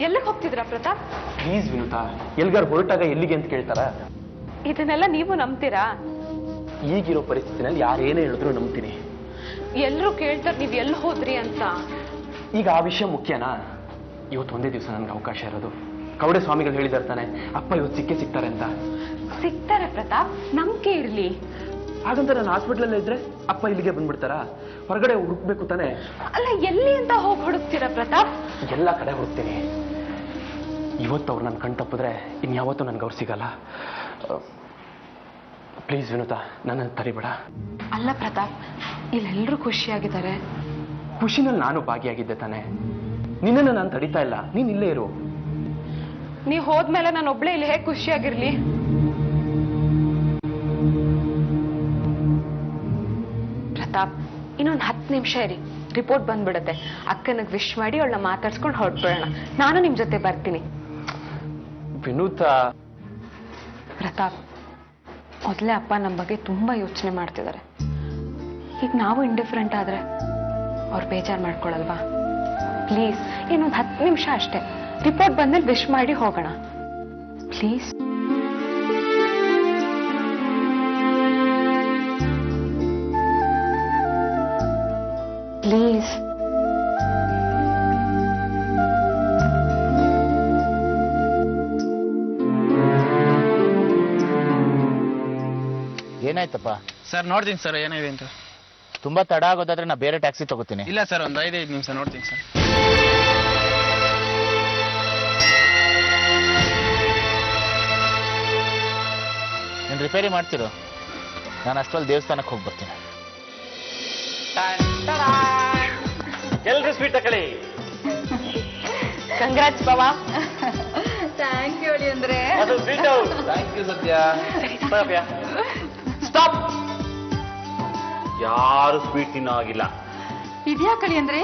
ಎಲ್ಲಿಗೆ ಹೋಗ್ತಿದ್ದೀರಾ ಪ್ರತಾಪ್? ಪ್ಲೀಸ್ ವಿನುತಾ, ಎಲ್ಗಾರು ಹೊರಟಾಗ ಎಲ್ಲಿಗೆ ಅಂತ ಕೇಳ್ತಾರ? ಇದನ್ನೆಲ್ಲ ನೀವು ನಂಬ್ತೀರಾ? ಈಗಿರೋ ಪರಿಸ್ಥಿತಿನಲ್ಲಿ ಯಾರೇನೇ ಹೇಳಿದ್ರು ನಂಬ್ತೀನಿ. ಎಲ್ಲರೂ ಕೇಳ್ತಾರೆ ನೀವ್ ಎಲ್ಲಿ ಹೋದ್ರಿ ಅಂತ. ಈಗ ಆ ವಿಷಯ ಮುಖ್ಯನಾ? ಇವತ್ತು ಒಂದೇ ದಿವಸ ನನ್ಗೆ ಅವಕಾಶ ಇರೋದು. ಕವಡೆ ಸ್ವಾಮಿಗಳು ಹೇಳಿದಾರೆ ತಾನೆ, ಅಪ್ಪ ಇವತ್ತು ಸಿಗ್ತಾರೆ ಅಂತ. ಸಿಗ್ತಾರೆ ಪ್ರತಾಪ್, ನಂಬಿಕೆ ಇರ್ಲಿ. ಹಾಗಂತ ನಾನು ಹಾಸ್ಪಿಟ್ಲಲ್ಲೇ ಇದ್ರೆ ಅಪ್ಪ ಇಲ್ಲಿಗೆ ಬಂದ್ಬಿಡ್ತಾರ? ಹೊರಗಡೆ ಹುಡುಕ್ಬೇಕು ತಾನೆ? ಅಲ್ಲ, ಎಲ್ಲಿ ಅಂತ ಹೋಗಿ ಹುಡುಕ್ತೀರಾ ಪ್ರತಾಪ್? ಎಲ್ಲ ಕಡೆ ಹುಡುಕ್ತೀನಿ. ಇವತ್ತು ಅವ್ರು ನನ್ನ ಕಣ್ ತಪ್ಪಿದ್ರೆ ಇನ್ಯಾವತ್ತೂ ನನ್ಗೆ ಅವ್ರು ಸಿಗಲ್ಲ. ಪ್ಲೀಸ್ ವಿನುತಾ, ನನ್ನ ತರಿಬೇಡ. ಅಲ್ಲ ಪ್ರತಾಪ್, ಇಲ್ಲೆಲ್ಲರೂ ಖುಷಿಯಾಗಿದ್ದಾರೆ. ಖುಷಿನಲ್ಲಿ ನಾನು ಭಾಗಿಯಾಗಿದ್ದೆ ತಾನೆ. ನಿನ್ನನ್ನು ನಾನು ತಡಿತಾ ಇಲ್ಲ, ನೀನ್ ಇಲ್ಲೇ ಇರು. ನೀವ್ ಹೋದ್ಮೇಲೆ ನಾನು ಒಬ್ಳೆ ಇಲ್ಲಿ ಹೇಗೆ ಖುಷಿಯಾಗಿರ್ಲಿ? ಪ್ರತಾಪ್, ಇನ್ನೊಂದು 10 ನಿಮಿಷ ಇರಿ, ರಿಪೋರ್ಟ್ ಬಂದ್ಬಿಡತ್ತೆ. ಅಕ್ಕನಿಗೆ ವಿಶ್ ಮಾಡಿ ಅವಳನ್ನ ಮಾತಾಡ್ಸ್ಕೊಂಡು ಹೊರಟ್ಬಿಡೋಣ. ನಾನು ನಿಮ್ ಜೊತೆ ಬರ್ತೀನಿ. ವಿನುತಾ. ಪ್ರತಾಪ್, ಮೊದಲೇ ಅಪ್ಪ ನಮ್ಮ ಬಗ್ಗೆ ತುಂಬಾ ಯೋಚನೆ ಮಾಡ್ತಿದ್ದಾರೆ. ಈಗ ನಾವು ಇಂಡಿಫರೆಂಟ್ ಆದ್ರೆ ಅವ್ರು ಬೇಜಾರು ಮಾಡ್ಕೊಳಲ್ವಾ? ಪ್ಲೀಸ್, ಇನ್ನೊಂದು 10 ನಿಮಿಷ ಅಷ್ಟೇ. ರಿಪೋರ್ಟ್ ಬಂದ್ಮೇಲೆ ವಿಶ್ ಮಾಡಿ ಹೋಗೋಣ ಪ್ಲೀಸ್. ಪ್ಲೀಸ್. ಏನಾಯ್ತಪ್ಪ? ಸರ್ ನೋಡ್ತೀನಿ ಸರ್ ಏನಿದೆ ಅಂತ. ತುಂಬಾ ತಡ ಆಗೋದಾದ್ರೆ ನಾ ಬೇರೆ ಟ್ಯಾಕ್ಸಿ ತಗೋತೀನಿ. ಇಲ್ಲ ಸರ್, ಒಂದು 5 ನಿಮಿಷ ನೋಡ್ತೀನಿ ಸರ್. ನೀನು ರಿಪೇರಿ ಮಾಡ್ತಿರೋ, ನಾನು ಅಷ್ಟರಲ್ಲಿ ದೇವಸ್ಥಾನಕ್ಕೆ ಹೋಗಿ ಬರ್ತೀನಿ. ಎಲ್ರು sweet ತಕೊಳ್ಳಿ. Congrats Bawa. Thank you ಅಂದ್ರೆ ಥ್ಯಾಂಕ್ ಯು ಸತ್ಯ. ಸ್ಟಾಪ್. ಯಾರು ಸ್ವೀಟ್ ತಿನ್ನೋ ಆಗಿಲ್ಲ. ಇದ್ಯಾಕಳಿ ಅಂದ್ರೆ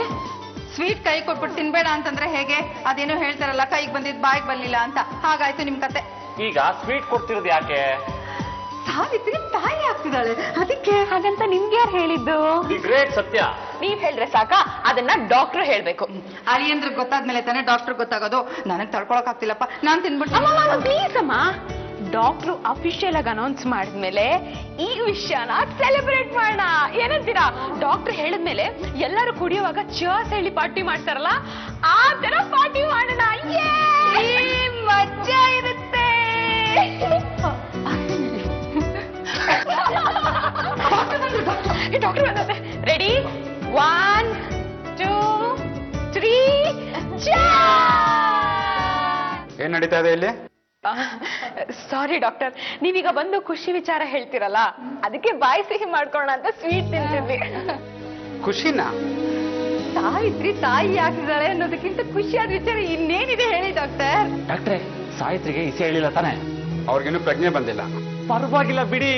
ಸ್ವೀಟ್ ಕೈ ಕೊಟ್ಬಿಟ್ಟು ತಿನ್ಬೇಡ ಅಂತಂದ್ರೆ ಹೇಗೆ? ಅದೇನೋ ಹೇಳ್ತಾರಲ್ಲ, ಕೈಗೆ ಬಂದಿದ್ ಬಾಯಿಗೆ ಬರ್ಲಿಲ್ಲ ಅಂತ. ಹಾಗಾಯ್ತು ನಿಮ್ ಕತೆ. ಈಗ ಸ್ವೀಟ್ ಕೊಡ್ತಿರೋದು ಯಾಕೆ? ಸಾವಿತ್ರಿ ತಾಯಿ ಆಗ್ತಿದ್ದಾಳೆ, ಅದಕ್ಕೆ. ಹಾಗಂತ ನಿಮ್ಗೆ ಯಾರು ಹೇಳಿದ್ದು? ದಿ ಗ್ರೇಟ್ ಸತ್ಯ. ನೀವ್ ಹೇಳ್ರೆ ಸಾಕ, ಅದನ್ನ ಡಾಕ್ಟರ್ ಹೇಳ್ಬೇಕು. ಅಳಿಯಂದ್ರ ಗೊತ್ತಾದ್ಮೇಲೆ ತಾನೇ ಡಾಕ್ಟರ್ ಗೊತ್ತಾಗೋದು. ನನಗ್ ತಡ್ಕೊಳಕ್ ಆಗ್ತಿಲ್ಲಪ್ಪ, ನಾನ್ ತಿನ್ಬಿಟ್ಟು. ಪ್ಲೀಸ್ ಅಮ್ಮ, ಡಾಕ್ಟ್ರು ಅಫಿಷಿಯಲ್ ಆಗಿ ಅನೌನ್ಸ್ ಮಾಡಿದ್ಮೇಲೆ ಈ ವಿಷಯನ ಸೆಲೆಬ್ರೇಟ್ ಮಾಡೋಣ. ಏನಂತೀರಾ? ಡಾಕ್ಟರ್ ಹೇಳಿದ್ಮೇಲೆ ಎಲ್ಲರೂ ಕುಡಿಯುವಾಗ ಚರ್ಸ್ ಹೇಳಿ ಪಾರ್ಟಿ ಮಾಡ್ತಾರಲ್ಲ, ಆ ತರ ಪಾರ್ಟಿ ಮಾಡೋಣ. ಮಜಾ ಇರುತ್ತೆ. ಡಾಕ್ಟರ್ ಬಂದತೆ. ರೆಡಿ? 1 2 3. ಏನ್ ನಡೀತಾ ಇದೆ ಇಲ್ಲಿ? ಸಾರಿ ಡಾಕ್ಟರ್, ನೀವೀಗ ಬಂದು ಖುಷಿ ವಿಚಾರ ಹೇಳ್ತಿರಲ್ಲ, ಅದಕ್ಕೆ ಬಾಯಿ ಸಿಹಿ ಮಾಡ್ಕೊಳ್ಳೋಣ ಅಂತ ಸ್ವೀಟ್ ತಿಂತಿದ್ವಿ. ಖುಷಿನಾ? ಸಾವಿತ್ರಿ ತಾಯಿ ಆಗ್ತಿದ್ದಾಳೆ ಅನ್ನೋದಕ್ಕಿಂತ ಖುಷಿಯಾದ ವಿಚಾರ ಇನ್ನೇನಿದೆ ಹೇಳಿ ಡಾಕ್ಟರ್. ಡಾಕ್ಟ್ರೆ, ಸಾಯಿತ್ರಿಗೆ ಇಸೆ ಹೇಳಿಲ್ಲ ತಾನೆ? ಅವ್ರಿಗಿನ್ನೂ ಪ್ರಜ್ಞೆ ಬಂದಿಲ್ಲ. ಪರವಾಗಿಲ್ಲ ಬಿಡಿ,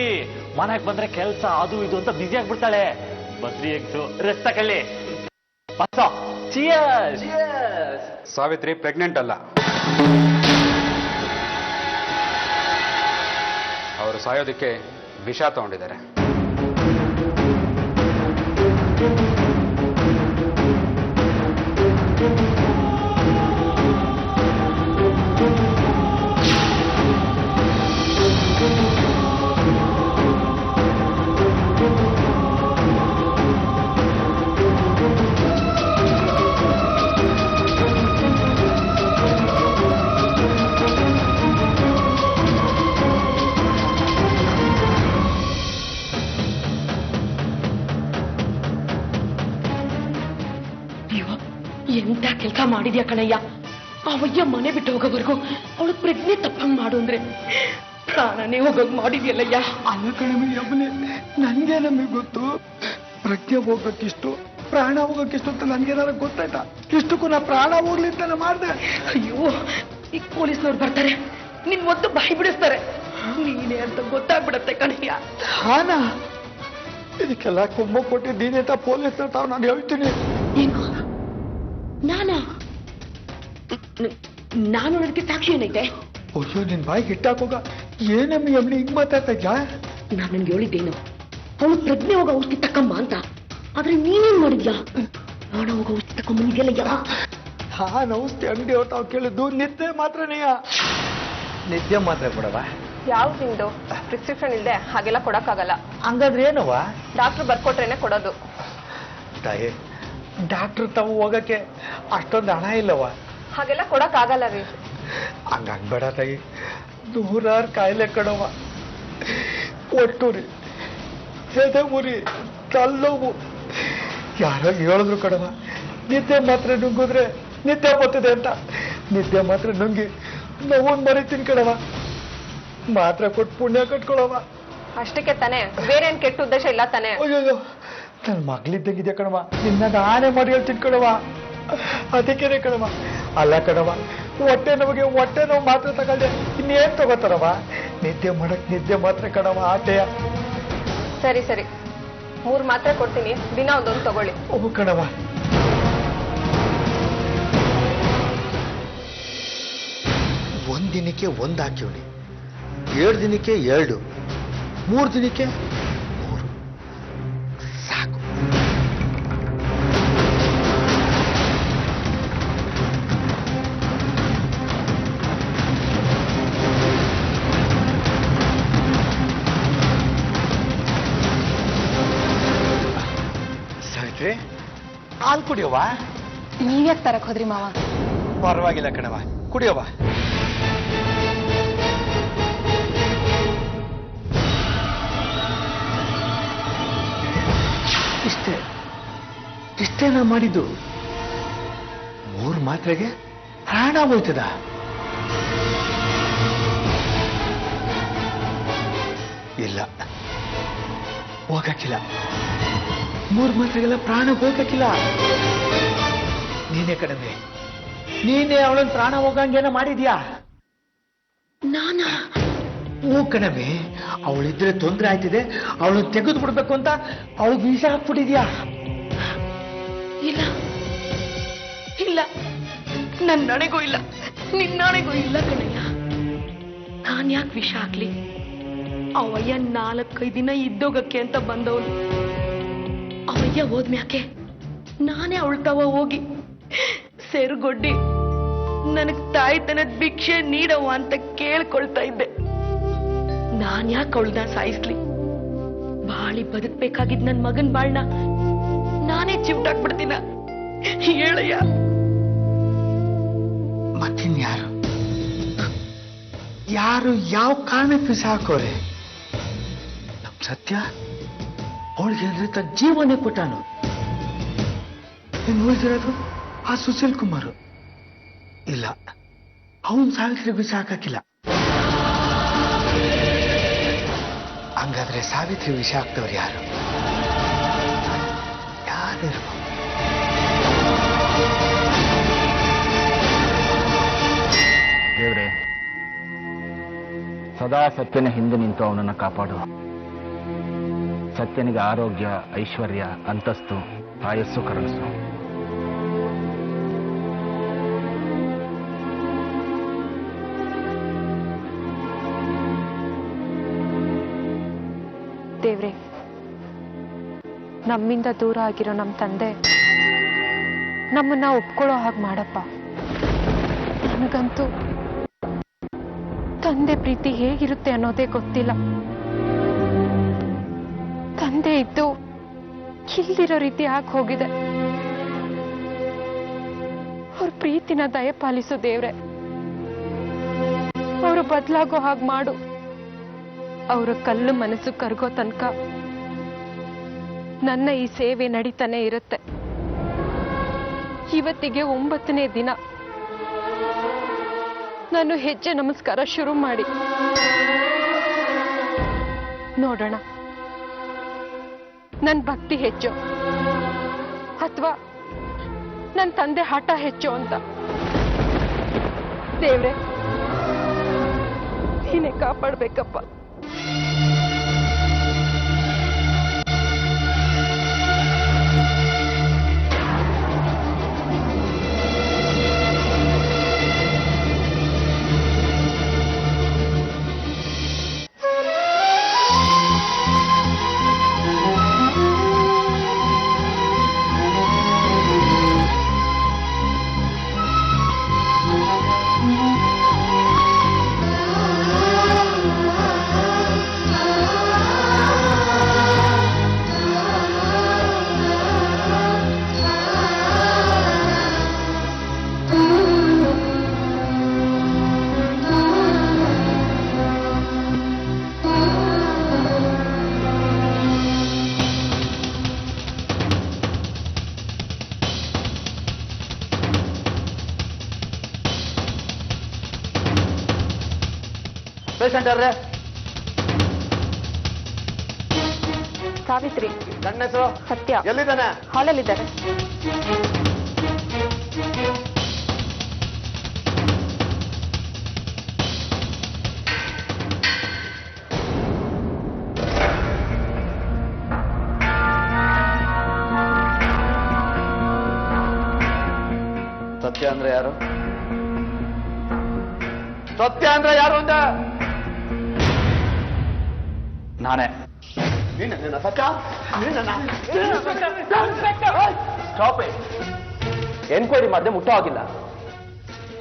ಮನೆಗೆ ಬಂದ್ರೆ ಕೆಲಸ ಅದು ಇದು ಅಂತ ಬ್ಯುಸಿ ಆಗ್ಬಿಡ್ತಾಳೆ. ಬದ್ರಿ ಎಗ್ಸು ರೆಸ್ಟ್ ತಕೊಳ್ಳಿ. ಸಾವಿತ್ರಿ ಪ್ರೆಗ್ನೆಂಟ್ ಅಲ್ಲ. ಅವರು ಸಾಯೋದಕ್ಕೆ ವಿಷ ತಗೊಂಡಿದ್ದಾರೆ. ಎಂತ ಕೆಲಸ ಮಾಡಿದ್ಯಾ ಕಣಯ್ಯ? ಅವಯ್ಯ ಮನೆ ಬಿಟ್ಟು ಹೋಗೋವರೆಗೂ ಅವಳು ಪ್ರಜ್ಞೆ ತಪ್ಪಂಗ್ ಮಾಡು ಅಂದ್ರೆ ಪ್ರಾಣನೇ ಹೋಗೋಗ್ ಮಾಡಿದ್ಯಲ್ಲಯ್ಯ. ಅಲ್ಲ ಕಣಮಿ ಯಮನೆ, ನನ್ಗೆ ನಮಗೆ ಗೊತ್ತು ಪ್ರಜ್ಞೆ ಹೋಗಕ್ಕಿಷ್ಟು, ಪ್ರಾಣ ಹೋಗಕ್ಕಿಷ್ಟು ಅಂತ ನನ್ಗೇನಾರ ಗೊತ್ತಾಯ್ತಾ? ಇಷ್ಟಕ್ಕೂ ನಾ ಪ್ರಾಣ ಹೋಗ್ಲಿ ಅಂತ ಮಾಡ್ದೆ. ಅಯ್ಯೋ, ಈಗ ಪೊಲೀಸ್ನವ್ರು ಬರ್ತಾರೆ, ನಿನ್ ಮೊದ್ದು ಬಾಯಿ ಬಿಡಿಸ್ತಾರೆ. ನೀನೇ ಅಂತ ಗೊತ್ತಾಗ್ಬಿಡತ್ತೆ ಕಣಯ್ಯ. ಹಾನಾ ಇದಕ್ಕೆಲ್ಲ ಕುಂಭ ಕೊಟ್ಟಿದ್ದೀನಿ ಅಂತ ಪೊಲೀಸ್ ತಾವ್ ನಾನು ಹೇಳ್ತೀನಿ. ಏನು? ನಾನಾ? ನಾನು ಅದಕ್ಕೆ ಸಾಕ್ಷಿ ಏನೈತೆ? ಅಯ್ಯೋ, ನಿನ್ ಬಾಯಿಗೆ ಇಟ್ಟಾಕೋಗ ಏನಮ್ಮಿ ಯಮನಿ ಹಿಂಗ್ ಮಾತಾಡ್ತಾ ಇದ್ಯಾ? ನಾನು ನಿನ್ಗೆ ಹೇಳಿದ್ದೇನು, ಅವಳು ಪ್ರಜ್ಞೆ ಹೋಗ ಔಷಧಿ ತಕ್ಕಮ್ಮ ಅಂತ. ಆದ್ರೆ ನೀನೇನ್ ಮಾಡಿದ್ಯಾ? ಪ್ರಾಣ ಹೋಗ ಔಷಧಿ ತಕೊಂಬಂದಿದ್ಯಲ್ಲಯ್ಯ. ನಾನು ಔಷಧಿ ಅಂಗಡಿ ಹೊರ್ತಾವ್ ಕೇಳಿದ್ದು ನಿದ್ದೆ ಮಾತ್ರನೇಯ. ನಿದ್ದೆ ಮಾತ್ರ ಕೊಡವ. ಯಾವ್ದು ನಿಮ್ದು ಪ್ರಿಸ್ಕ್ರಿಪ್ಷನ್ ಇಲ್ಲದೆ ಹಾಗೆಲ್ಲ ಕೊಡಕ್ಕಾಗಲ್ಲ. ಹಂಗಾದ್ರೆ ಏನವ? ಡಾಕ್ಟರ್ ಬರ್ಕೊಟ್ರೇನೆ ಕೊಡೋದು. ತಾಯಿ, ಡಾಕ್ಟರ್ ತಾವು ಹೋಗಕ್ಕೆ ಅಷ್ಟೊಂದು ಹಣ ಇಲ್ಲವ. ಹಾಗೆಲ್ಲ ಕೊಡಕ್ಕಾಗಲ್ಲ ರೀ. ಹಂಗಾಗ್ಬೇಡ ತಾಯಿ, ನೂರಾರು ಕಾಯಿಲೆ ಕಣವ. ಒಟ್ಟುರಿ, ಎದೆ ಉರಿ, ತಲ್ಲೋವು, ಯಾರೋ ಹೇಳಿದ್ರು ಕಣವ, ನಿದ್ದೆ ಮಾತ್ರ ನುಂಗಿದ್ರೆ ನಿದ್ದೆ ಬರ್ತದೆ ಅಂತ. ನಿದ್ದೆ ಮಾತ್ರ ನುಂಗಿ ನೋವು ಮರಿತೀನಿ ಕಣವ. ಮಾತ್ರ ಕೊಟ್ಟು ಪುಣ್ಯ ಕಟ್ಕೊಳವ. ಅಷ್ಟಕ್ಕೆ ತಾನೇ, ಬೇರೆ ಏನ್ ಕೆಟ್ಟ ಉದ್ದೇಶ ಇಲ್ಲ ತಾನೇ. ಅಯ್ಯೋ, ನನ್ನ ಮಗಳಿದ್ದಂಗಿದೆ ಕಣವ. ನಿನ್ನ ಆನೆ ಮಾಡಿ ಹೇಳ್ತೀನಿ ಕಣವ. ಅದಕ್ಕೇನೆ ಕಣವ. ಅಲ್ಲ ಕಣವ, ಹೊಟ್ಟೆ ನೋವು ಮಾತ್ರ ತಗೊಳ್ದೆ ಇನ್ನೇನ್ ತಗೋತಾರವ? ನಿದ್ದೆ ಮಾಡಕ್ ನಿದ್ದೆ ಮಾತ್ರ ಕಣವ ಆಟೆಯ. ಸರಿ ಸರಿ, 3 ಮಾತ್ರೆ ಕೊಡ್ತೀನಿ, ದಿನ ಒಂದೊಂದು ತಗೊಳ್ಳಿ. ಓ ಕಣವ. ಒಂದ್ ದಿನಕ್ಕೆ 1 ಹಾಕಿವ್ನಿ, 7 ದಿನಕ್ಕೆ 2, 3 ದಿನಕ್ಕೆ 3 ಸಾಕು. ಸಾವಿತ್ರಿ, ಹಾಲು ಕುಡಿಯವ್ವ. ನೀವ್ಯಾಕೆ ತರಕ್ ಹೋದ್ರಿ ಮಾವ? ಪರವಾಗಿಲ್ಲ ಕಣವ, ಕುಡಿಯವ್ವ. ಇಷ್ಟೇ ನಾ ಮಾಡಿದ್ದು. 3 ಮಾತ್ರೆಗೆ ಪ್ರಾಣ ಹೋಯ್ತದ? ಇಲ್ಲ, ಹೋಗಕ್ಕಿಲ್ಲ. 3 ಮಾತ್ರೆಗೆಲ್ಲ ಪ್ರಾಣ ಹೋಗಕ್ಕಿಲ್ಲ. ನೀನೇ ಕಡಿಮೆ, ನೀನೇ ಅವಳನ್ನ ಪ್ರಾಣ ಹೋಗಂಗೇನ ಮಾಡಿದ್ಯಾ? ನಾನಾ? ಹೂ ಕಣಮೆ, ಅವಳಿದ್ರೆ ತೊಂದರೆ ಆಯ್ತಿದೆ, ಅವಳನ್ನ ತೆಗೆದು ಬಿಡ್ಬೇಕು ಅಂತ ಅವಳಿಗೆ ವಿಷ ಹಾಕ್ಬಿಟ್ಟಿದ್ಯಾ? ಇಲ್ಲ ಇಲ್ಲ, ನನ್ನಣೆಗೂ ಇಲ್ಲ, ನಿನ್ನಣೆಗೂ ಇಲ್ಲ ಕಣಯ್ಯ. ನಾನ್ ಯಾಕೆ ವಿಷ ಹಾಕ್ಲಿ? ಅವಯ್ಯ 4-5 ದಿನ ಇದ್ದೋಗಕ್ಕೆ ಅಂತ ಬಂದವನು. ಅವಯ್ಯ ಹೋದ್ಮ್ಯಾಕೆ ನಾನೇ ಅವಳ್ತಾವ ಹೋಗಿ ಸೆರುಗೊಡ್ಡಿ ನನಗ್ ತಾಯ್ತನದ ಭಿಕ್ಷೆ ನೀಡವ ಅಂತ ಕೇಳ್ಕೊಳ್ತಾ ಇದ್ದೆ. ನಾನ್ ಯಾಕೆ ಅವಳನ್ನ ಸಾಯಿಸ್ಲಿ? ಬಾಳಿ ಬದುಕ್ಬೇಕಾಗಿದ್ ನನ್ ಮಗನ್ ಬಾಳ್ನ ನಾನೇ ಚಿಮ್ಟಾಕ್ಬಿಡ್ತೀನ? ಹೇಳಯ್ಯ. ಮತ್ತಿನ್ಯಾರು? ಯಾರು ಯಾವ ಕಾರಣಕ್ಕೆ ವಿಷ ಹಾಕೋರೆ? ನಮ್ ಸತ್ಯ ಅವಳಿಗೆ ಅಂದ್ರೆ ತನ್ನ ಜೀವನೇ ಕೊಟ್ಟಾನು. ಇನ್ನು ಉಳಿದಿರೋದು ಆ ಸುಶೀಲ್ ಕುಮಾರ್. ಇಲ್ಲ, ಅವನ್ ಸಾವಿತ್ರಿ ವಿಷ ಹಾಕಿಲ್ಲ. ಹಂಗಾದ್ರೆ ಸಾವಿತ್ರಿ ವಿಷ ಹಾಕ್ತವ್ರು ಯಾರು? ಯಾರಿರ್ಬೋದು? ದೇವ್ರೆ, ಸದಾ ಸತ್ಯನ ಹಿಂದೆ ನಿಂತು ಅವನನ್ನು ಕಾಪಾಡು. ಸತ್ಯನಿಗೆ ಆರೋಗ್ಯ, ಐಶ್ವರ್ಯ, ಅಂತಸ್ತು, ಆಯಸ್ಸು ಕರುಣಿಸು. ದೇವ್ರೆ, ನಮ್ಮಿಂದ ದೂರ ಆಗಿರೋ ನಮ್ಮ ತಂದೆ ನಮ್ಮನ್ನ ಒಪ್ಕೊಳ್ಳೋ ಹಾಗೆ ಮಾಡಪ್ಪ. ನನಗಂತೂ ತಂದೆ ಪ್ರೀತಿ ಹೇಗಿರುತ್ತೆ ಅನ್ನೋದೇ ಗೊತ್ತಿಲ್ಲ. ತಂದೆ ಇದ್ದು ಇಲ್ದಿರೋ ರೀತಿ ಆಗಿ ಹೋಗಿದೆ. ಅವ್ರ ಪ್ರೀತಿನ ದಯಪಾಲಿಸು ದೇವ್ರೆ. ಅವರು ಬದಲಾಗೋ ಹಾಗೆ ಮಾಡು. ಅವರ ಕಲ್ಲು ಮನಸ್ಸು ಕರಗೋ ತನಕ ನನ್ನ ಈ ಸೇವೆ ನಡೀತಾನೆ ಇರುತ್ತೆ. ಇವತ್ತಿಗೆ 9ನೇ ದಿನ. ನಾನು ಹೆಜ್ಜೆ ನಮಸ್ಕಾರ ಶುರು ಮಾಡಿ ನೋಡೋಣ, ನನ್ನ ಭಕ್ತಿ ಹೆಚ್ಚು ಅಥವಾ ನನ್ನ ತಂದೆ ಹಠ ಹೆಚ್ಚು ಅಂತ. ದೇವ್ರೆ, ನೀನೇ ಕಾಪಾಡ್ಬೇಕಪ್ಪ. ಪೇಷಂಟ್ ಯಾರ್ರೆ? ಸಾವಿತ್ರಿ. ಗಂಡ ಹೆಸರು? ಸತ್ಯ. ಎಲ್ಲಿದ್ದಾನೆ? ಹಾಲಲ್ಲಿದ್ದಾರೆ. ಸತ್ಯ ಅಂದ್ರೆ ಯಾರು? ಸತ್ಯ ಅಂದ್ರೆ ಯಾರು ಅಂತ? ನಾನೇ. ನೀನ ಸತ್ಯ? Stop it. ಎನ್ಕ್ವೈರಿ ಮಾಡದೆ ಮುಟ್ಟೋ ಆಗಿಲ್ಲ.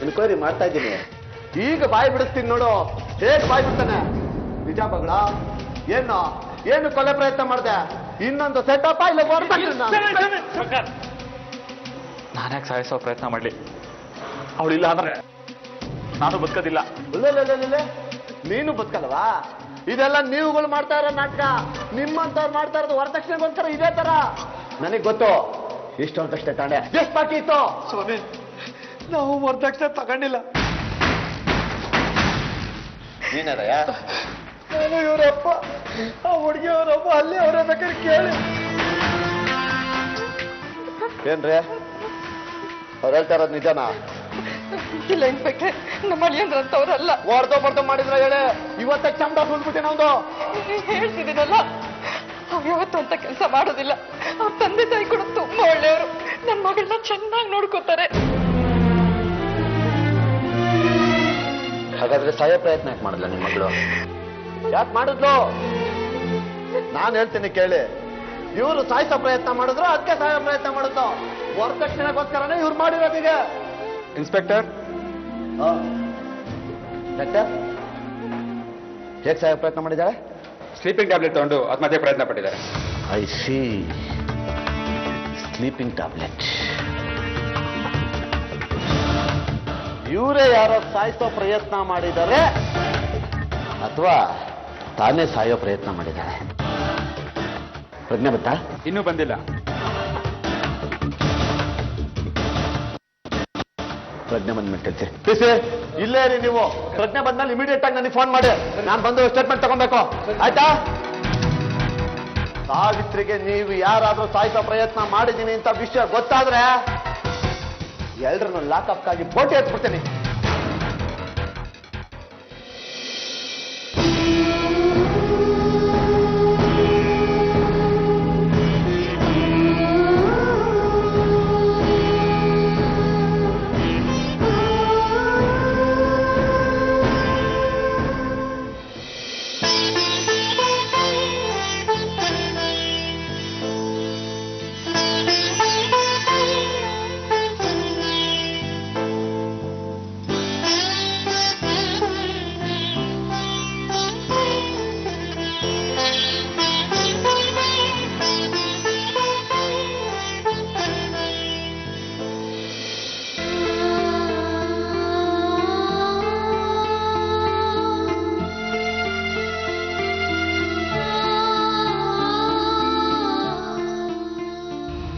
ಎನ್ಕ್ವೈರಿ ಮಾಡ್ತಾ ಇದ್ದೀನಿ. ಈಗ ಬಾಯಿ ಬಿಡಿಸ್ತೀನಿ ನೋಡು, ಹೇಗೆ ಬಾಯಿ ಬಿಡ್ತಾನೆ. ನಿಜ ಬಗಳ? ಏನು ಕೊಲೆ ಪ್ರಯತ್ನ ಮಾಡಿದೆ? ಇನ್ನೊಂದು ಸೆಟಪ್ ಇಲ್ಲ? ನಾನ್ಯಾಕೆ ಸಾಯಿಸೋ ಪ್ರಯತ್ನ ಮಾಡಲಿ? ಅವಳಿಲ್ಲ ಅಂದ್ರೆ ನಾನು ಬದುಕೋದಿಲ್ಲ. ನೀನು ಬದುಕಲ್ವಾ? ಇದೆಲ್ಲ ನೀವುಗಳು ಮಾಡ್ತಾ ಇರೋ ನಾಟಕ. ನಿಮ್ಮಂತವ್ರು ಮಾಡ್ತಾ ಇರೋದು ವರದಕ್ಷಿಣೆಗೋಸ್ಕರ ಇದೇ ತರ. ನನಗೆ ಗೊತ್ತು ಇಷ್ಟೊಂದಷ್ಟೇ ತಾಂಡೆ. ಎಷ್ಟು ಬಾಕಿ ಇತ್ತು? ಸ್ವಾಮಿ, ನಾವು ವರದಕ್ಷಿಣೆ ತಗೊಂಡಿಲ್ಲ. ನೀನದಯ್ಯ? ನಾನು ಇವರಪ್ಪ, ಆ ಹುಡುಗಿ ಅವರಪ್ಪ, ಅಲ್ಲಿ ಅವರ ಬೇಕಾದ್ರೆ ಕೇಳಿ. ಏನ್ರಿ ಅವ್ರು ಹೇಳ್ತಾ ಇರೋದು ನಿಜನಾ? ಇಲ್ಲ ಇನ್ಸ್ಪೆಕ್ಟ್ರೆ, ನಮ್ಮ ಅಳಿಯಂದ್ರಂತವ್ರಲ್ಲ. ಬರ್ದು ಮಾಡಿದ್ರ ಹೇಳಿ. ಇವತ್ತ ಚಂದ ಸುಲ್ಬಿಟ್ಟೆ ನಮ್ದು. ಹೇಳ್ತಿದ್ದೀನಲ್ಲ, ಅವ್ರು ಯಾವತ್ತು ಅಂತ ಕೆಲಸ ಮಾಡೋದಿಲ್ಲ. ಅವ್ರ ತಂದೆ ತಾಯಿ ಕೂಡ ತುಂಬಾ ಒಳ್ಳೆಯವರು. ನನ್ನ ಮಗಳನ್ನ ಚೆನ್ನಾಗಿ ನೋಡ್ಕೋತಾರೆ. ಹಾಗಾದ್ರೆ ಸಾಯೋ ಪ್ರಯತ್ನ ಯಾಕೆ ಮಾಡಿದ್ಲ ನಿಮ್ಮ ಮಗಳು? ಯಾಕೆ ಮಾಡಿದ್ಲು? ನಾನು ಹೇಳ್ತೀನಿ ಕೇಳಿ. ಇವರು ಸಾಯಿಸೋ ಪ್ರಯತ್ನ ಮಾಡಿದ್ರು, ಅದಕ್ಕೆ ಸಾಯೋ ಪ್ರಯತ್ನ ಮಾಡಿದ್ರು. ವರದಕ್ಷಿಣೆಗೋಸ್ಕರನೇ ಇವ್ರು ಮಾಡಿರೋದೀಗ. ಇನ್ಸ್ಪೆಕ್ಟರ್, ಡಾಕ್ಟರ್, ಹೇಗೆ ಸಾಯೋ ಪ್ರಯತ್ನ ಮಾಡಿದ್ದಾಳೆ? ಸ್ಲೀಪಿಂಗ್ ಟ್ಯಾಬ್ಲೆಟ್ ತಗೊಂಡು ಆತ್ಮಹತ್ಯೆ ಪ್ರಯತ್ನ ಪಟ್ಟಿದ್ದಾರೆ. I C. Sleeping tablet. ಇವರೇ ಯಾರೋ ಸಾಯಿಸೋ ಪ್ರಯತ್ನ ಮಾಡಿದ್ದಾರೆ ಅಥವಾ ತಾನೇ ಸಾಯೋ ಪ್ರಯತ್ನ ಮಾಡಿದ್ದಾಳೆ? ಪ್ರಜ್ಞೆ ಬತ್ತಾ? ಇನ್ನೂ ಬಂದಿಲ್ಲ. ಪ್ರಜ್ಞೆ ಬಂದ್ಬಿಟ್ಟಿರ್ತೀರಿ. ಇಲ್ಲೇ ರೀ ನೀವು. ಪ್ರಜ್ಞೆ ಬಂದ್ಮೇಲೆ ಇಮಿಡಿಯೇಟ್ ಆಗಿ ನನಗೆ ಫೋನ್ ಮಾಡಿ. ನಾನು ಬಂದು ಸ್ಟೇಟ್ಮೆಂಟ್ ತಗೊಬೇಕು, ಆಯ್ತಾ? ಸಾವಿತ್ರಿಗೆ ನೀವು ಯಾರಾದ್ರೂ ಸಾಯಿಸೋ ಪ್ರಯತ್ನ ಮಾಡಿದ್ದೀನಿ ಅಂತ ವಿಷಯ ಗೊತ್ತಾದ್ರೆ ಎಲ್ರನ್ನು ಲಾಕಪ್ ಆಗಿ ಬೋಟಿ ಎತ್ಬಿಡ್ತೀನಿ.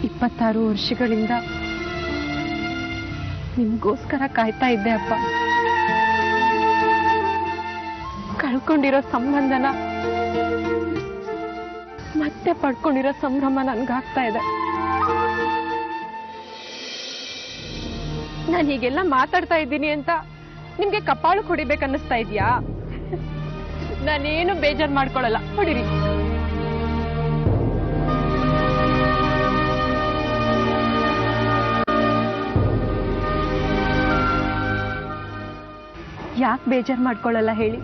ಇಪ್ಪತ್ತಾರು ವರ್ಷಗಳಿಂದ ನಿಮ್ಗೋಸ್ಕರ ಕಾಯ್ತಾ ಇದ್ದೆ ಅಪ್ಪ. ಕಳ್ಕೊಂಡಿರೋ ಸಂಬಂಧನ ಮತ್ತೆ ಪಡ್ಕೊಂಡಿರೋ ಸಂಭ್ರಮ ನನ್ಗಾಗ್ತಾ ಇದೆ. ನಾನು ಹೀಗೆಲ್ಲ ಮಾತಾಡ್ತಾ ಇದ್ದೀನಿ ಅಂತ ನಿಮ್ಗೆ ಕಪಾಳು ಹೊಡಿಬೇಕನ್ನಿಸ್ತಾ ಇದೆಯಾ? ನಾನೇನು ಬೇಜಾರು ಮಾಡ್ಕೊಳ್ಳಲ್ಲ, ಹೊಡಿರಿ. ಯಾಕೆ ಬೇಜಾರು ಮಾಡ್ಕೊಳ್ಳಲ್ಲ ಹೇಳಿ?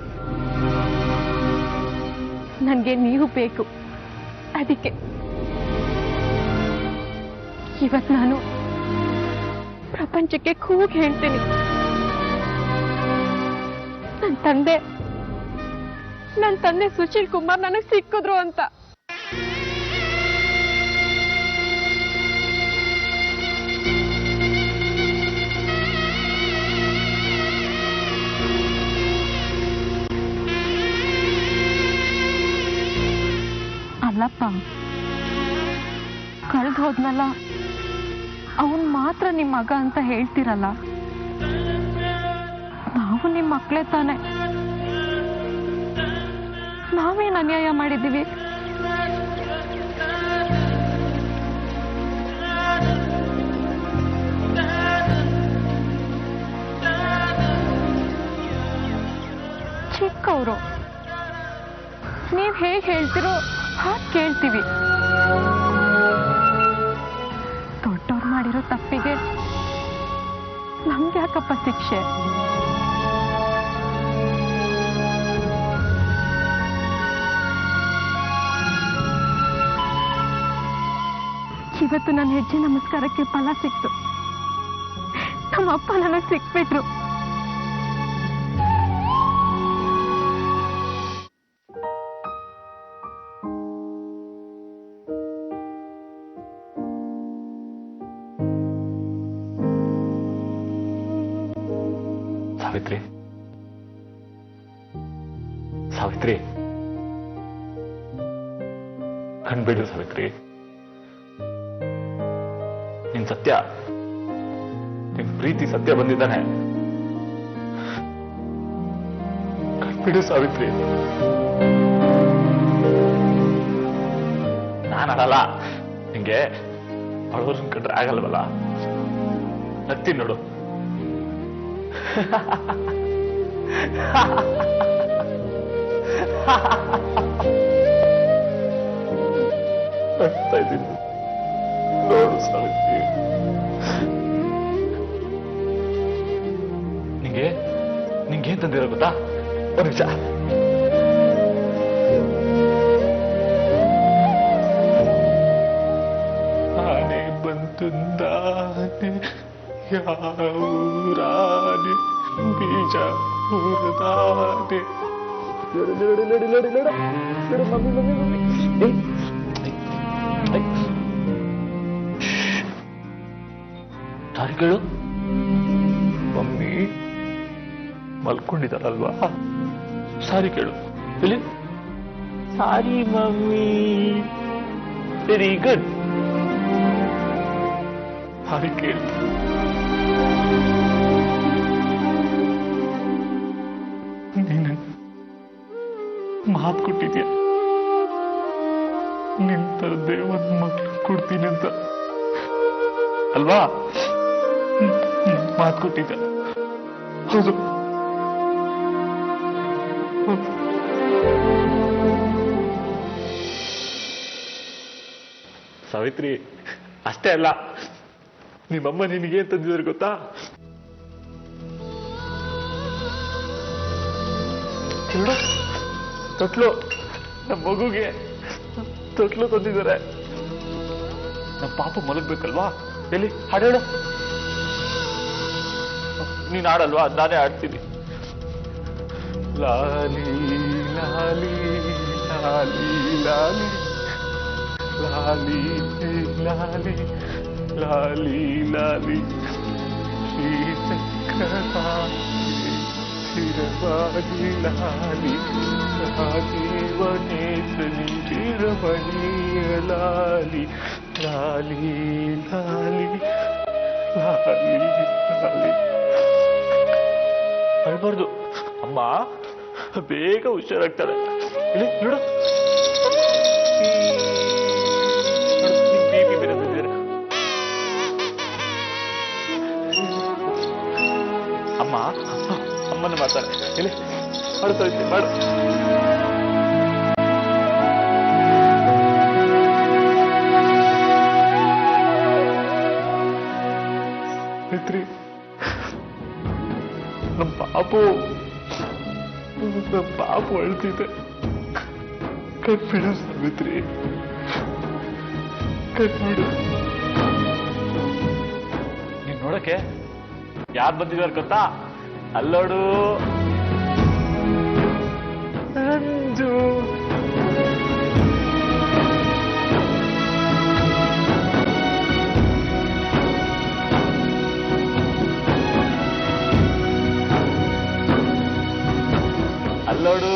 ನನಗೆ ನೀವು ಬೇಕು. ಅದಕ್ಕೆ ಇವತ್ತು ನಾನು ಪ್ರಪಂಚಕ್ಕೆ ಕೂಗಿ ಹೇಳ್ತೀನಿ, ನನ್ನ ತಂದೆ ಸುಶೀಲ್ ಕುಮಾರ್ ನನಗೆ ಸಿಕ್ಕಿದ್ರು ಅಂತ. ಅಲ್ಲಪ್ಪ, ಕಳೆದು ಹೋದ್ನಲ್ಲ ಅವನ್ ಮಾತ್ರ ನಿಮ್ಮ ಮಗ ಅಂತ ಹೇಳ್ತಿರಲ್ಲ. ನಾವು ನಿಮ್ಮ ಮಕ್ಕಳೇ ತಾನೆ. ನಾವೇನ್ ಅನ್ಯಾಯ ಮಾಡಿದ್ದೀವಿ? ಚಿಕ್ಕವರು, ನೀವ್ ಹೇಗ್ ಹೇಳ್ತಿರೋ ಹಾಗೆ ಕೇಳ್ತೀವಿ. ದೊಡ್ಡವ್ರು ಮಾಡಿರೋ ತಪ್ಪಿಗೆ ನಮ್ಗೆ ಯಾಕಪ್ಪ ಶಿಕ್ಷೆ? ಇವತ್ತು ನನ್ನ ಹೆಜ್ಜೆ ನಮಸ್ಕಾರಕ್ಕೆ ಫಲ ಸಿಕ್ತು. ನಮ್ಮ ಅಪ್ಪ ನನಗೆ ಸಿಕ್ಬಿಟ್ರು. ಸಾವಿತ್ರಿ, ಸಾವಿತ್ರಿ, ಕಣ್ಬಿಡು ಸಾವಿತ್ರಿ. ನಿನ್ ಸತ್ಯ, ನಿನ್ ಪ್ರೀತಿ ಸತ್ಯ ಬಂದಿದ್ದಾನೆ. ಕಣ್ಬಿಡು ಸಾವಿತ್ರಿ. ನಾನು ಅಳಲ್ಲ. ನಿಂಗೆ ಅಳೋರ್ನ ಕಂಡ್ರೆ ಆಗಲ್ವಲ್ಲ. ನತ್ತಿ ನೋಡು. ಅಳ್ತಾ ಇದ್ದೀನಿ ನೋಡು ಸಾವಿತ್ರಿ. ನಿಂಗೇನ್ ತಂದಿರೋ ಗೊತ್ತಾ? ಒಂದು ನಿಮಿಷ. ಆನೆ ಬಂತು ನಾನೆ ಯಾವೂರಾನೆ ಬೀಜ ಹುರಿದಾನೆ. ಸಾರಿ ಕೇಳು. ಮಮ್ಮಿ ಮಲ್ಕೊಂಡಿದ್ದಾರಲ್ವಾ? ಸಾರಿ ಕೇಳು. ಇಲ್ಲಿ sorry mummy. Very good. Sorry ಕೇಳು. ನೀನು ಮಾತು ಕೊಟ್ಟಿದ್ಯಾ, ನಿನ್ ತರದೇ ಒಂದು ಮಕ್ಕಳು ಕೊಡ್ತೀನಿ ಅಂತ ಅಲ್ವಾ? ಮಾತು ಕೊಟ್ಟಿದ್ದೆ. ಹೌದು. ಸಾವಿತ್ರಿ, ಅಷ್ಟೇ ಅಲ್ಲ, ನಿಮ್ಮಮ್ಮ ನಿನಗೇನ್ ತಂದಿದ್ರು ಗೊತ್ತಾ? ತೊಟ್ಲು. ನಮ್ಮ ಮಗುಗೆ ತೊಟ್ಲು ತಂದಿದ್ದಾರೆ. ನಮ್ಮ ಪಾಪ ಮಲಗ್ಬೇಕಲ್ವಾ? ಎಲ್ಲಿ ಹಾಡೇಳು. ನೀನ್ ಆಡಲ್ವಾ? ನಾನೇ ಆಡ್ತೀನಿ. ಲಾಲಿ ಲಾಲಿ ಲಾಲಿ ಲಾಲಿ ಲಾಲಿ ಲಾಲಿ ಲಾಲಿ ಲಾಲಿ ಚಿರವಾಗಿ ಲಾಲಿ ರಾಜೀವನೇಸನಿ ಚಿರಮಣಿಯ ಲಾಲಿ ಲಾಲಿ ಲಾಲಿ ಲಾಲಿ ಲಾಲಿ. ಅಳ್ಬಾರ್ದು ಅಮ್ಮ, ಬೇಗ ಹುಷಾರಾಗ್ತಾರೆ. ಇಲ್ಲಿ ನೋಡು, ಬೇಬಿ ಬೇರೆ ತಂದಿದ್ದಾರೆ. ಅಮ್ಮ ಅಮ್ಮನ ಮಾಡ್ತಾರೆ. ಇಲ್ಲಿ ಮಾಡು ಸಾವಿತ್ರಿ, ಮಾಡು. ಸಾವಿತ್ರಿ, ನಮ್ಮ ಪಾಪು ಅಳ್ತಿದೆ. ಕಣ್ಬಿಡು ಸಾವಿತ್ರಿ, ಕಣ್ಬಿಡು. ನೀನ್ ನೋಡಕ್ಕೆ ಯಾರು ಬಂದಿದ್ದಾರೆ ಗೊತ್ತಾ? ಅಲ್ಲೋಡು, ರಂಜು. ಅಲ್ಲೋಡು.